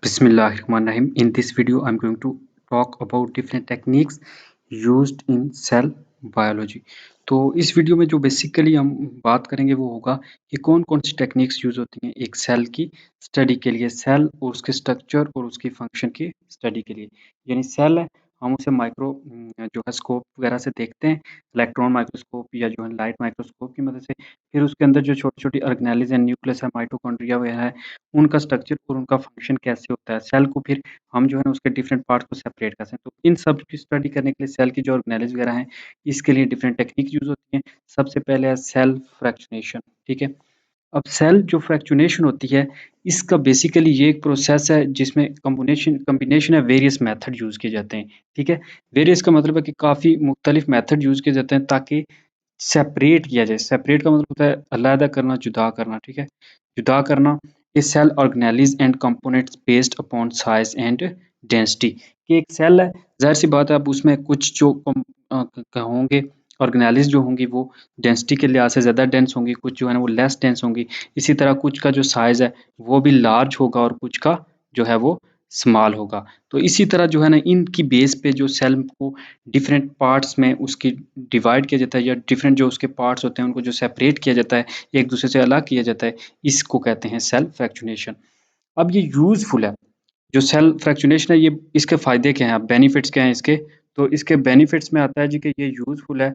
Bismillahirrahmanirrahim. In this video, I'm going to talk about different techniques used in cell biology. तो इस video में जो basically हम बात करेंगे वो होगा कि कौन कौन सी टेक्निक्स यूज होती हैं एक सेल की स्टडी के लिए, सेल और उसके स्ट्रक्चर और उसकी फंक्शन की स्टडी के लिए। यानी सेल है, हम उसे माइक्रो जो है स्कोप वगैरह से देखते हैं, इलेक्ट्रॉन माइक्रोस्कोप या जो है लाइट माइक्रोस्कोप की मदद से। फिर उसके अंदर जो छोटी छोटी ऑर्गेनेलिज है, न्यूक्लियस है, माइटोकॉन्ड्रिया वगैरह है, उनका स्ट्रक्चर और उनका फंक्शन कैसे होता है। सेल को फिर हम जो है ना उसके डिफरेंट पार्ट्स को सेपरेट कर सकते हैं। तो इन सब की स्टडी करने के लिए सेल की जो ऑर्गेनेलिज वगैरह हैं, इसके लिए डिफरेंट टेक्निक यूज होती हैं। सबसे पहले है सेल फ्रैक्शनेशन, ठीक है। अब सेल जो फ्रैक्चुनेशन होती है, इसका बेसिकली ये एक प्रोसेस है जिसमें कम्बिनेशन है वेरियस मेथड यूज किए जाते हैं, ठीक है। वेरियस का मतलब है कि काफ़ी मुख्तलिफ मेथड यूज किए जाते हैं ताकि सेपरेट किया जाए। सेपरेट का मतलब होता है अलग करना, जुदा करना, ठीक है। जुदा करना a cell organelles and components based upon size and density. कि एक सेल है, जाहिर सी बात है, अब उसमें कुछ जो होंगे ऑर्गेनेलिज जो होंगी वो डेंसिटी के लिहाज से ज़्यादा डेंस होंगी, कुछ जो है ना वो लेस डेंस होंगी। इसी तरह कुछ का जो साइज़ है वो भी लार्ज होगा और कुछ का जो है वो स्मॉल होगा। तो इसी तरह जो है ना इनकी बेस पे जो सेल को डिफरेंट पार्ट्स में उसकी डिवाइड किया जाता है, या डिफरेंट जो उसके पार्ट्स होते हैं उनको जो सेपरेट किया जाता है, एक दूसरे से अलग किया जाता है, इसको कहते हैं सेल फ्रैक्चुनेशन। अब ये यूज़फुल है, जो सेल फ्रैक्चुनेशन है, ये इसके फ़ायदे क्या हैं, बेनिफिट्स क्या हैं इसके? तो इसके बेनिफिट्स में आता है जी कि ये यूज़फुल है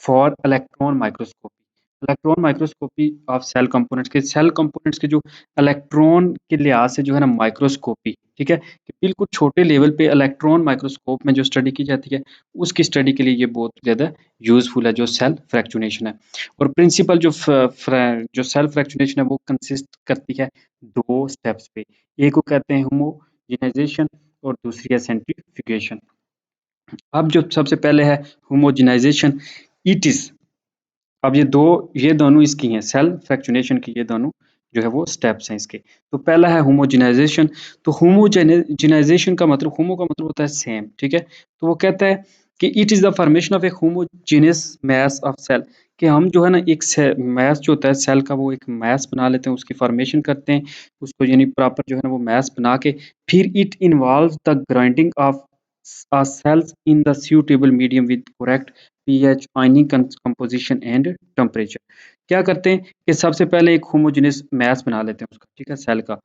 for electron microscopy. Electron microscopy of cell components के जो इलेक्ट्रॉन के लिहाज से जो है ना माइक्रोस्कोपी, ठीक है, कि बिल्कुल छोटे लेवल पे इलेक्ट्रॉन माइक्रोस्कोप में जो स्टडी की जाती है, उसकी स्टडी के लिए ये बहुत ज़्यादा यूज़फुल है जो सेल फ्रैक्चुनेशन है। और प्रिंसिपल जो सेल फ्रैक्चुनेशन है वो कंसिस्ट करती है 2 स्टेप्स पे। एक को कहते हैं होमोजेनाइजेशन और दूसरी है सेंट्रीफ्यूगेशन। अब जो सबसे पहले है होमोजेनाइजेशन, इट इज़, अब ये दोनों इसकी हैं, सेल फ्रैक्चुनेशन की ये दोनों जो है वो स्टेप्स हैं इसके। तो पहला है होमोजेनाइजेशन। तो होमोजेनाइजेशन का मतलब, होमो का मतलब होता है सेम, ठीक है। तो वो कहता है कि it is the formation of a homogeneous mass of cell, कि हम जो है ना एक मास जो होता है सेल का, वो एक मास बना लेते हैं, उसकी फॉर्मेशन करते हैं, उसको यानी प्रॉपर जो है ना वो मास बना के फिर it involves the grinding of cells in the suitable medium with correct pH, ionic composition and temperature। क्या करते हैं कि सबसे पहले एक होमोजेनियस मैस बना लेते हैं उसका, ठीक है, सेल का।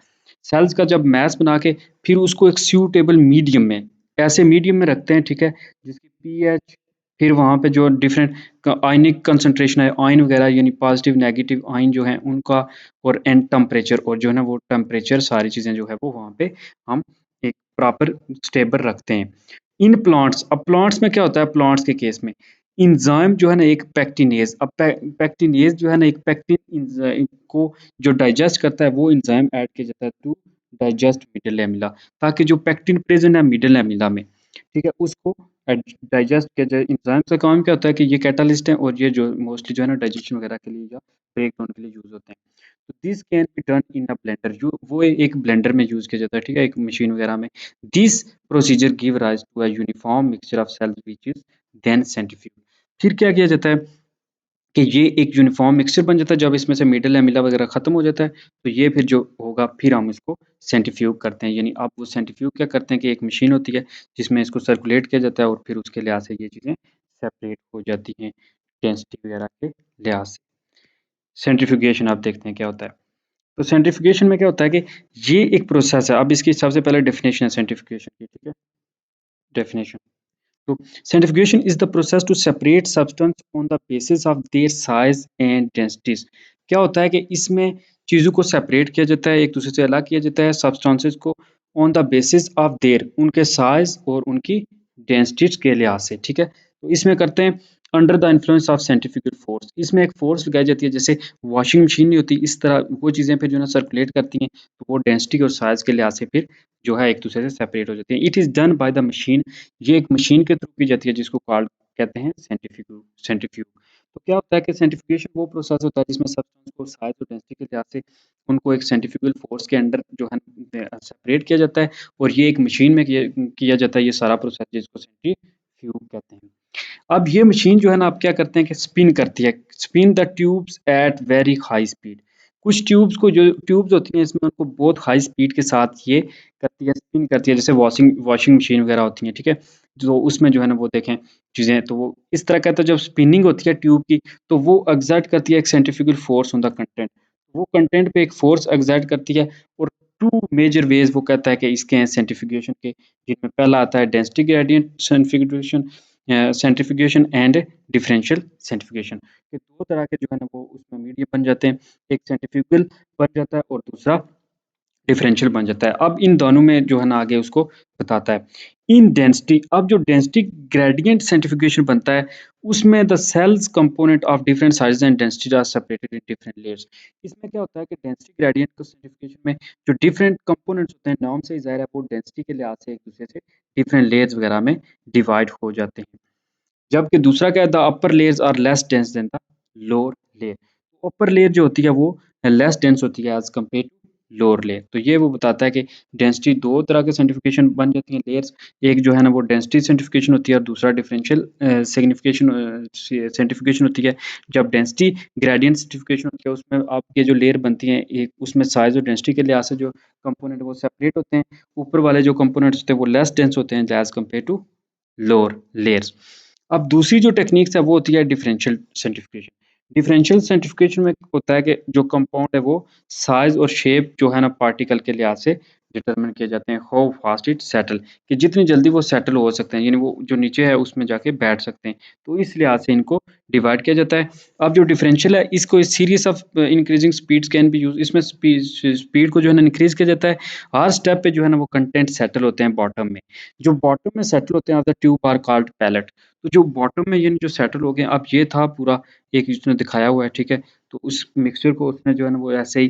सेल्स का जब मैस बना के फिर उसको एक सूटेबल मीडियम में, ऐसे मीडियम में रखते हैं, ठीक है, जिसकी पीएच, फिर वहाँ पे जो डिफरेंट आयनिक कंसंट्रेशन है, आयन वगैरह यानी पॉजिटिव नेगेटिव आयन जो है उनका, और एंड टेम्परेचर, और जो है ना वो टेम्परेचर, सारी चीज़ें जो है वो वहाँ पे हम एक प्रॉपर स्टेबल रखते हैं। इन प्लांट्स, अब प्लांट्स में क्या होता है, प्लांट्स के केस में एंजाइम जो है ना एक पैक्टिनेज, अब पैक्टिनेज जो है ना एक पैक्टिन को जो डाइजेस्ट करता है, वो एंजाइम ऐड किया जाता है टू डाइजेस्ट मिडल लैमेला, ताकि जो पैक्टिन प्रेजेंट है मिडल लैमेला में, ठीक है, उसको डाइजेस्ट किया जाए। एंजाइम का काम क्या होता है कि ये कैटालिस्ट है, और ये जो मोस्टली जो है ना डाइजेशन वगैरह के लिए या ब्रेक डाउन के लिए यूज होते हैं। तो this can be done in a blender, जो वो एक ब्लेंडर में यूज किया जाता है, ठीक है, एक मशीन वगैरह में। This procedure give rise to a uniform mixture of cells which is then centrifuge. फिर क्या किया जाता है कि ये एक यूनिफॉर्म मिक्सचर बन जाता है। जब इसमें से मिडल एमिला वगैरह खत्म हो जाता है, तो ये फिर जो होगा फिर हम इसको सेंट्रीफ्यूग करते हैं। यानी अब वो सेंट्रीफ्यूग क्या करते हैं कि एक मशीन होती है जिसमें इसको सर्कुलेट किया जाता है, और फिर उसके लिहाज से ये चीज़ें सेपरेट हो जाती हैं डेंसिटी वगैरह के लिहाज से। सेंट्रीफ्यूगेशन आप देखते हैं क्या होता है। तो सेंट्रीफ्यूगेशन में क्या होता है कि ये एक प्रोसेस है। अब इसकी सबसे पहले डेफिनेशन है सेंट्रीफ्यूगेशन की, ठीक है, डेफिनेशन। तो centrifugation is the process to separate substance on the basis of their size and densities। क्या होता है कि इसमें चीज़ों को सेपरेट किया जाता है, एक दूसरे से अलग किया जाता है, सब्सटेंसेस को on the basis of their, उनके साइज और उनकी डेंसिटीज के लिहाज से, ठीक है। तो इसमें करते हैं under the influence of centrifugal force. इसमें एक फोर्स लगाई जाती है, जैसे वॉशिंग मशीन नहीं होती, इस तरह वो चीज़ें फिर जो है ना सर्कुलेट करती हैं, तो वो डेंसिटी और साइज के लिहाज से फिर जो है एक दूसरे से सेपरेट हो जाती है। It is done by the machine, ये एक मशीन के थ्रू की जाती है जिसको कॉल्ड कहते हैं सेंट्रीफ्यूग। तो क्या होता है कि सेंट्रीफ्यूगेशन वो प्रोसेस होता है जिसमें सब्सटेंस को साइज और डेंसिटी के लिहाज से उनको एक सेंट्रीफ्यूगल फोर्स के अंडर जो है सेपरेट किया जाता है, और ये एक मशीन में किया जाता है ये सारा प्रोसेस, जिसको सेंट्रीफ्यूग कहते हैं। अब ये मशीन जो है ना, आप क्या करते हैं कि स्पिन करती है, spin the tubes at very high speed. कुछ ट्यूब्स को जो ट्यूब्स होती हैं इसमें उनको बहुत हाई स्पीड के साथ ये करती है, स्पिन करती है, जैसे वॉशिंग वॉशिंग मशीन वगैरह होती हैं, ठीक है? जो उसमें जो है ना वो देखें चीज़ें, तो वो इस तरह का, तो जब स्पिनिंग होती है ट्यूब की, तो वो एक्सर्ट करती है एक centrifugal force on the content. वो कंटेंट पे एक फोर्स एक्सर्ट करती है, और 2 मेजर वेज़ वो कहता है कि इसके हैं सेंट्रीफ्यूगेशन के, जिनमें पहला आता है density gradient centrifugation and differential centrifugation. ये 2 तरह के जो है ना वो उसमें मीडियम बन जाते हैं। एक सेंट्रीफ्यूगल बन जाता है और दूसरा डिफरेंशियल बन जाता है। अब इन दोनों में जो है ना आगे उसको बताता है। इन डेंसिटी, अब जो डेंसिटी ग्रेडिएंट सेंट्रीफ्यूगेशन बनता है, उसमें the cells component of different size and density are separated in different layers. इसमें क्या होता है कि डेंसिटी ग्रेडिएंट को सेंट्रीफ्यूगेशन में जो डिफरेंट कंपोनेंट्स होते हैं, नाम से ही ज़ाहिर है वो डेंसिटी के लिहाज से एक-दूसरे से डिफरेंट लेयर्स वगैरह में डिवाइड हो जाते हैं। जबकि दूसरा क्या है, the upper layers are less dense than the lower layer. Upper layer जो होती है वो लेस डेंस होती है as compare to lower layer. तो ये वो बताता है कि डेंसिटी 2 तरह के सेंट्रीफ्यूगेशन बन जाती हैं लेयर्स। एक जो है ना वो डेंसिटी सेंट्रीफ्यूगेशन होती है और दूसरा डिफरेंशियल सिग्निफिकेशन सेंट्रीफ्यूगेशन होती है। जब डेंसिटी ग्रेडिएंट सेंट्रीफ्यूगेशन होती है उसमें आपके जो लेयर बनती हैं, एक उसमें साइज़ और डेंसिटी के लिहाज से जो कंपोनेंट वो सेपरेट होते हैं। ऊपर वाले जो कंपोनेंट्स होते हैं वो लेस डेंस होते हैं as compare to lower layers. अब दूसरी जो टेक्निक्स है वो होती है डिफरेंशियल सेंट्रीफ्यूगेशन। डिफरेंशियल सेंट्रीफ्यूगेशन में होता है कि जो कंपाउंड है वो साइज और शेप जो है ना पार्टिकल के लिहाज से डिटरमिन किए जाते हैं, हाउ फास्ट इट सेटल, कि जितनी जल्दी वो सेटल हो सकते हैं, यानी वो जो नीचे है उसमें जाके बैठ सकते हैं। तो इस लिहाज से इनको डिवाइड किया जाता है। अब जो डिफरेंशियल है इसको series of increasing speeds can be use, इसमें स्पीड को जो है ना इंक्रीज किया जाता है। हर स्टेप पे जो है ना वो कंटेंट सेटल होते हैं बॉटम में। जो बॉटम में सेटल होते हैं of the tube are called pellet. तो जो बॉटम में यानी जो सेटल हो गए, अब ये था पूरा एक इसने दिखाया हुआ है, ठीक है? तो उस मिक्सचर को उसने जो है ना वो ऐसे ही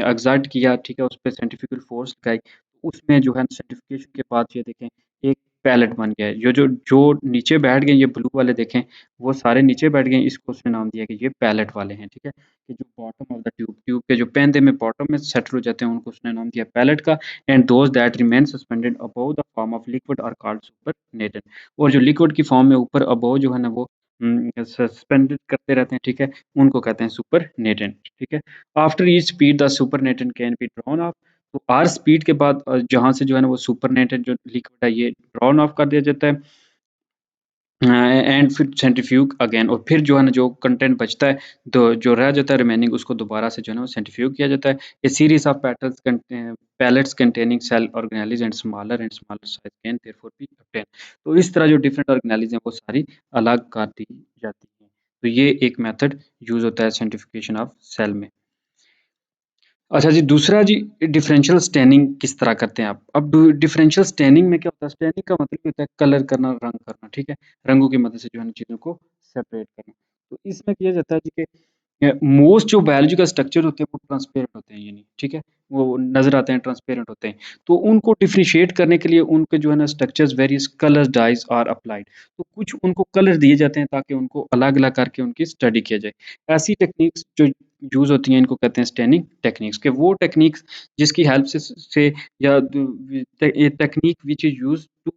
एक्सर्ट किया, ठीक है? उसपे सेंट्रीफ्यूगल फोर्स लगाई, उसमें जो है सेंट्रीफ्यूगेशन के बाद ये देखें एक पैलेट बन गया है। ये जो जो नीचे बैठ गए, ये ब्लू वाले देखें, वो सारे नीचे बैठ गए, इसको उसने नाम दिया कि ये पैलेट वाले हैं, ठीक है? कि जो bottom of the tube, tube के जो पेंदे में बॉटम में सेटल हो जाते हैं उनको उसने नाम दिया पैलेट का। And those that remain suspended above the form of liquid are called supernatant. और जो लिक्विड की फॉर्म में ऊपर अबव जो है ना वो सस्पेंडेड करते रहते हैं, ठीक है? उनको कहते हैं सुपरनेटेंट, ठीक है? After each speed the supernatant can be drawn of. तो आर स्पीड के बाद जहाँ से जो है ना वो सुपरनेटेंट जो लिक्विड है ये ड्रॉन ऑफ कर दिया जाता है। एंड फिर सेंट्रीफ्यूग अगेन, और फिर जो है ना जो कंटेंट बचता है, जो रह जाता है रिमेनिंग, उसको दोबारा से जो है ना वो सेंट्रीफ्यूग किया जाता है। A series of pellets containing cell organelles and smaller size can therefore be obtain. तो इस तरह जो डिफरेंट ऑर्गेनेलिज हैं वो सारी अलग कर दी जाती हैं। तो ये एक मेथड यूज होता है सेंट्रीफ्यूगेशन ऑफ सेल में। अच्छा जी, दूसरा जी, डिफरेंशियल स्टैनिंग किस तरह करते हैं आप? अब डिफरेंशियल स्टैनिंग में क्या होता है, स्टैनिंग का मतलब होता है कलर करना, रंग करना, ठीक है? रंगों की मदद से जो है ना चीज़ों को सेपरेट करना। तो इसमें किया जाता है जी कि मोस्ट जो बायोलॉजिकल स्ट्रक्चर होते हैं वो ट्रांसपेरेंट होते हैं, यानी ठीक है? वो नज़र आते हैं, ट्रांसपेरेंट होते हैं। तो उनको डिफरेंशिएट करने के लिए उनके जो है ना structures various colour dyes are applied. तो कुछ उनको कलर दिए जाते हैं ताकि उनको अलग-अलग करके उनकी स्टडी किया जाए। ऐसी टेक्निक्स जो यूज़ होती हैं इनको कहते हैं स्टैनिंग टेक्निक्स, कि वो टेक्निक्स जिसकी हेल्प से या ये technique which is used to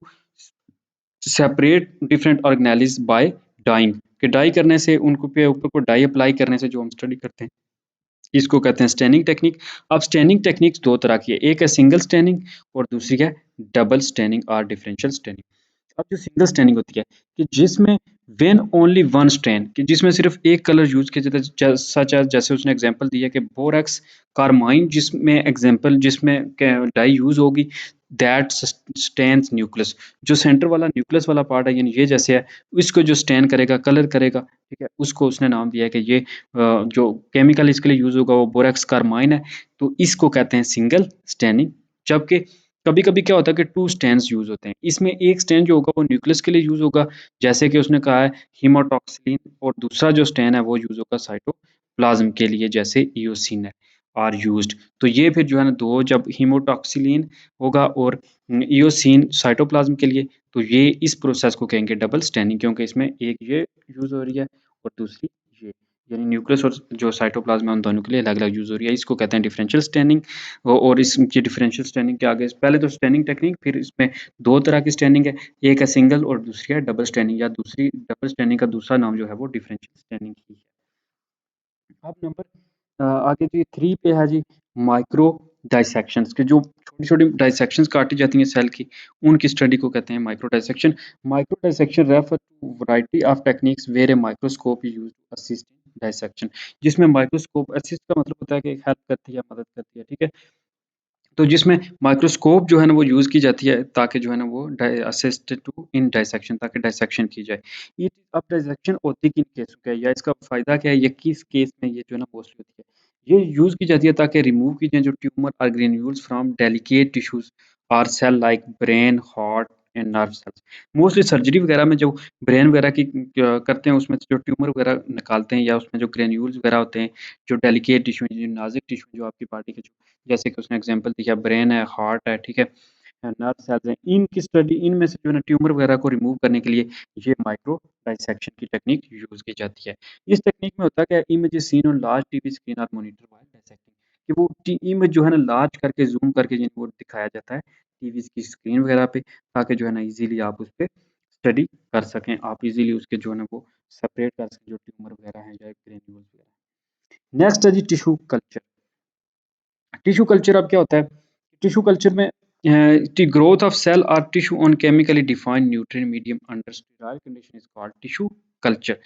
separate different organelles by dyeing, कि डाई करने से उनको पे ऊपर को डाई अप्लाई करने से जो हम स्टडी करते हैं, इसको कहते हैं स्टैनिंग टेक्निक। अब स्टैनिंग टेक्निक्स 2 तरह की है, एक है सिंगल स्टैनिंग और दूसरी है डबल स्टैनिंग और डिफरेंशियल स्टैनिंग। अब जो सिंगल स्टैनिंग होती है कि जिसमें व्हेन ओनली वन स्ट्रेन, कि जिसमें सिर्फ एक कलर यूज किया जाता है, सच एज जैसे उसने एग्जांपल दिया कि बोरेक्स कार्माइन, जिसमें एग्जांपल जिसमें डाई यूज होगी, दैट स्टेन्स न्यूक्लियस, जो सेंटर वाला न्यूक्लियस वाला पार्ट है, यानी ये जैसे है, इसको जो स्टैन करेगा, कलर करेगा, ठीक है? उसको उसने नाम दिया है कि ये जो केमिकल इसके लिए यूज होगा वो बोरेक्स कार्माइन है। तो इसको कहते हैं सिंगल स्टैनिंग। जबकि कभी-कभी क्या होता है कि 2 स्टैंड्स यूज़ होते हैं। इसमें एक स्टैंड जो होगा वो न्यूक्लियस के लिए यूज़ होगा, जैसे कि उसने कहा है हीमोटॉक्सिन, और दूसरा जो स्टैंड है वो यूज़ होगा साइटोप्लाज़्म के लिए, जैसे ईओसिन है आर यूज़्ड। तो ये फिर जो है ना 2, जब हीमोटॉक्सिलिन होगा और ईओसिन साइटोप्लाज़्म के लिए, तो ये इस प्रोसेस को कहेंगे डबल स्टैनिंग, क्योंकि इसमें एक ये यूज़ हो रही है और दूसरी ये, यानी न्यूक्लियस और जो साइटोप्लाज़्म है उन दोनों के लिए अलग-अलग यूज़ हो रही है। इसको कहते हैं डिफरेंशियल स्टैनिंग। और इसकी डिफरेंशियल स्टैनिंग के आगे पहले तो स्टैनिंग टेक्निक, फिर इसमें 2 तरह की स्टैनिंग है, एक है सिंगल और दूसरी है डबल स्टैनिंग, या दूसरी डबल स्टैनिंग का दूसरा नाम जो है वो डिफरेंशियल स्टैनिंग ही है। अब नंबर आगे जी 3 पे है जी माइक्रो डाइसेक्शंस के जो छोटी-छोटी डाइसेक्शंस काटी जाती हैं सेल की, उनकी स्टडी को कहते हैं micro dissection. Micro dissection refer to variety of techniques where a microscope is used to assist in dissection. जिसमें माइक्रोस्कोप असिस्ट का मतलब होता है कि हेल्प करती है या मदद करती है, ठीक है? तो जिसमें माइक्रोस्कोप जो है ना वो यूज़ की जाती है ताकि जो है ना वो असिस्ट टू इन डाइसेक्शन ताकि डाइसेक्शन की जाए। ये अब डाइसेक्शन होती किन केसों क्या है या इसका फ़ायदा क्या है या किस केस में ये जो है ना मोस्टली होती है? ये यूज़ की जाती है ताकि रिमूव की जाए जो ट्यूमर और ग्रेन्यूल्स फ्रॉम डेलिकेट टिश्यूज़ और cell like brain, heart and nerve cells. Mostly surgery वगैरह में जो ब्रेन वगैरह की करते हैं उसमें से जो ट्यूमर वगैरह निकालते हैं या उसमें जो ग्रेन्यूल्स वगैरह होते हैं, जो डेलिकेट टिश्यू जो नाज़ुक टिश्यू जो आपकी बॉडी के जो जैसे कि उसने एग्जांपल दिया ब्रेन है, हार्ट है, ठीक है? नर्व सेल्स हैं, इनकी स्टडी इनमें से जो है ना ट्यूमर वगैरह को रिमूव करने के लिए ये माइक्रो डाइसेक्शन की टेक्निक यूज़ की जाती है। इस टेक्निक में होता क्या है image seen on large TV screen और मॉनिटर व्हाइल डाइसेक्टिंग कि वो टी इमेज जो है ना लार्ज करके ज़ूम करके जिनको दिखाया जाता है टीवी की स्क्रीन वगैरह पे ताकि जो है ना इज़िली आप उसपे स्टडी कर सकें। आप इज़िली उसके जो है ना वो सेपरेट कर सकें जो ट्यूमर वगैरह हैं या ग्रैन्युल्स वगैरह। नेक्स्ट है जी टिश्यू कल्चर। टिश्यू कल्चर अब क्या होता है? टिश्यू कल्चर में द ग्रोथ ऑफ सेल और tissue on chemically defined nutrient medium under sterile condition is called tissue culture.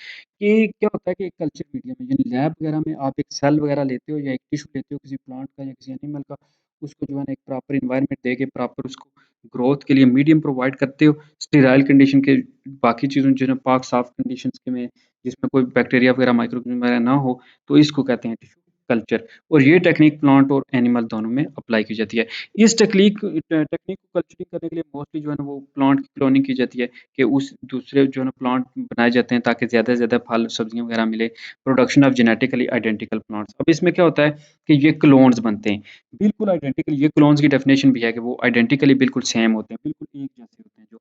ये क्या होता है कि एक कल्चर मीडियम में यानी लैब वगैरह में आप एक सेल वगैरह लेते हो या एक टिश्यू लेते हो किसी प्लांट का या किसी एनिमल का, उसको जो है ना एक प्रॉपर एनवायरनमेंट देके प्रॉपर उसको ग्रोथ के लिए मीडियम प्रोवाइड करते हो। स्टेराइल कंडीशन के बाकी चीज़ों जो है ना पाक साफ कंडीशंस के में जिसमें कोई बैक्टीरिया वगैरह माइक्रो वगैरह ना हो, तो इसको कहते हैं टिश्यू कल्चर। और ये टेक्नीक प्लांट और एनिमल दोनों में अप्लाई की जाती है। इस टेक्नीक को कल्चरिंग करने के लिए मोस्टली जो है ना वो प्लांट की क्लोनिंग की जाती है कि उस दूसरे जो है ना प्लांट बनाए जाते हैं ताकि ज़्यादा से ज़्यादा फल, सब्जियाँ वगैरह मिले। Production of genetically identical plants. अब इसमें क्या होता है कि ये क्लोन्स बनते हैं। बिल्कुल आइडेंटिकल ये क्लोन्स की डेफिनिशन भी है कि वो आइडेंटिकली बिल्कुल सेम होते हैं, बिल्कुल एक जैसे होते हैं जो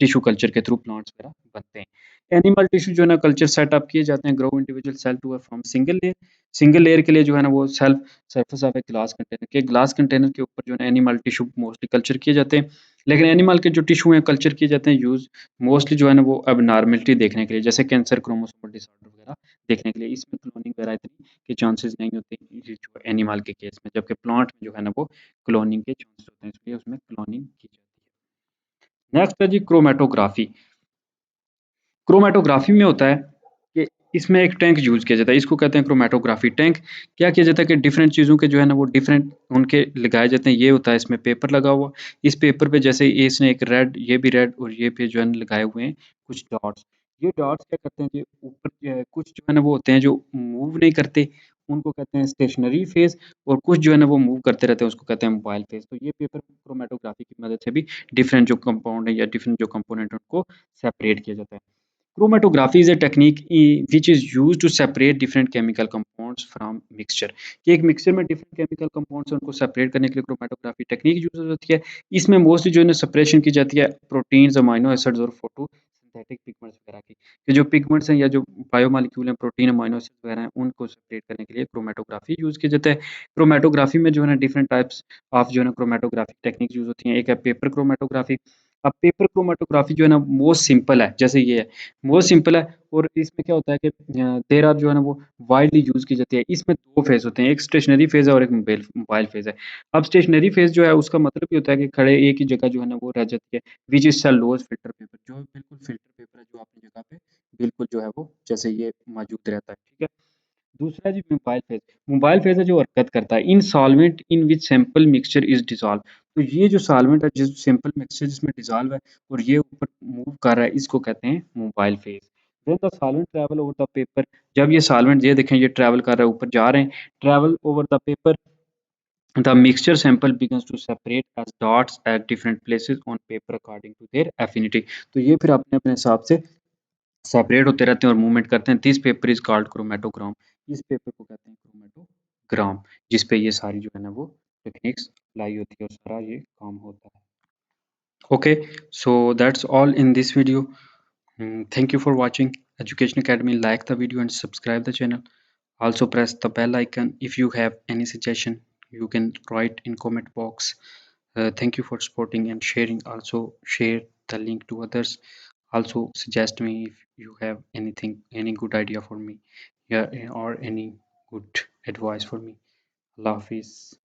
टिश्यू कल्चर के थ्रू प्लांट्स वगैरह बनते हैं। एनिमल टिश्यू जो है ना कल्चर सेटअप किए जाते हैं grow individual cell to a from single layer. Single layer के लिए जो है ना वो self surface of a glass container के ग्लास कंटेनर के ऊपर जो है ना एनिमल टिश्यू मोस्टली कल्चर किए जाते हैं। लेकिन एनिमल के जो टिश्यू हैं कल्चर किए जाते हैं यूज़ मोस्टली जो है ना वो एबनॉर्मलिटी देखने के लिए जैसे कैंसर, क्रोमोसोमल डिसऑर्डर वगैरह देखने के लिए। इसमें क्लोनिंग वगैरह इतनी के चांसेस नहीं होते ये जो एनिमल के केस में, जबकि प्लांट में जो है ना वो क्लोनिंग के चांसेस होते हैं, इसलिए उसमें क्लोनिंग की जाती है। नेक्स्ट है जी क्रोमैटोग्राफी। क्रोमैटोग्राफी में होता है कि इसमें एक टैंक यूज़ किया जाता है, इसको कहते हैं क्रोमैटोग्राफी टैंक। क्या किया जाता है कि डिफरेंट चीज़ों के जो है ना वो डिफरेंट उनके लगाए जाते हैं। ये होता है इसमें पेपर लगा हुआ, इस पेपर पे जैसे ये इसने एक रेड ये भी रेड और ये पे जो है ना लगाए हुए हैं कुछ डॉट्स। ये डॉट्स क्या करते हैं कि ऊपर कुछ जो है ना वो होते हैं जो मूव नहीं करते, उनको कहते हैं स्टेशनरी फेज़। और कुछ जो है ना वो मूव करते रहते हैं, उसको कहते हैं मोबाइल फेज़। तो ये पेपर क्रोमैटोग्राफी की मदद से भी डिफरेंट जो कंपाउंड है या डिफरेंट जो कंपोनेंट है उनको सेपरेट किया जाता है। Chromatography is a technique which is used to separate different chemical compounds from mixture। कि एक मिक्सचर में डिफरेंट केमिकल कंपाउंड्स हैं उनको सेपरेट करने के लिए क्रोमैटोग्राफी टेक्निक यूज होती है। इसमें मोस्टली जो है ना सेपरेशन की जाती है प्रोटीन्स, अमाइनो एसिड्स और फोटो सिंथेटिक पिगमेंट्स वगैरह की। कि जो पिगमेंट्स हैं या जो बायोमोलिक्यूल हैं, प्रोटीन, अमाइनो एसिड्स वगैरह हैं, उनको सेपरेट करने के लिए क्रोमैटोग्राफी यूज किया जाता है। क्रोमैटोग्राफी में जो है ना डिफरेंट टाइप्स ऑफ जो है ना क्रोमैटोग्राफी टेक्निक यूज होती हैं। एक है पेपर क्रोमैटोग्राफी। अब पेपर क्रोमैटोग्राफी जो है ना मोस्ट सिंपल है, जैसे ये है मोस्ट सिंपल है। और इसमें क्या होता है कि देयर आर जो है ना वो वाइडली यूज़ की जाती है। इसमें 2 फेज़ होते हैं, एक स्टेशनरी फेज़ है और एक मोबाइल मोबाइल फेज़ है। अब स्टेशनरी फेज़ जो है उसका मतलब ये होता है कि खड़े एक ही जगह जो है ना वो रह जाती है, which is cellulose filter paper जो है बिल्कुल फ़िल्टर पेपर है जो अपनी जगह पे बिल्कुल जो है वो जैसे ये मौजूद रहता है, ठीक है? दूसरा जी मोबाइल फेज़। मोबाइल फेज़ है जो हरकत करता है। इन solvent in which sample mixture is dissolved. तो ये जो सॉल्वेंट है जिस सैंपल मिक्सचर जिसमें डिसॉल्व है और ये ऊपर मूव कर रहा है इसको कहते हैं mobile phase. When the solvent travel over the paper. जब ये सॉल्वेंट ये देखें ये ट्रैवल कर रहा है ऊपर जा रहे हैं, travel over the paper the mixture sample begins to separate as dots at different places on paper according to their affinity। तो ये फिर अपने अपने हिसाब से सेपरेट होते रहते हैं और मूवमेंट करते हैं। This paper is called chromatogram. इस पेपर को कहते हैं क्रोमेटोग्राम जिस पे ये सारी जो है ना वो टेक्निक्स अप्लाई होती है और सारा ये काम होता है। Okay, so that's all in this video. Thank you for watching Education Academy. Like the video and subscribe the channel. Also press the bell icon. If you have any suggestion you can write in comment box. Thank you for supporting and sharing. Also share the link to others. Also suggest me if you have anything, any good idea for me, yeah, or any good advice for me. अल्लाह हाफिज़।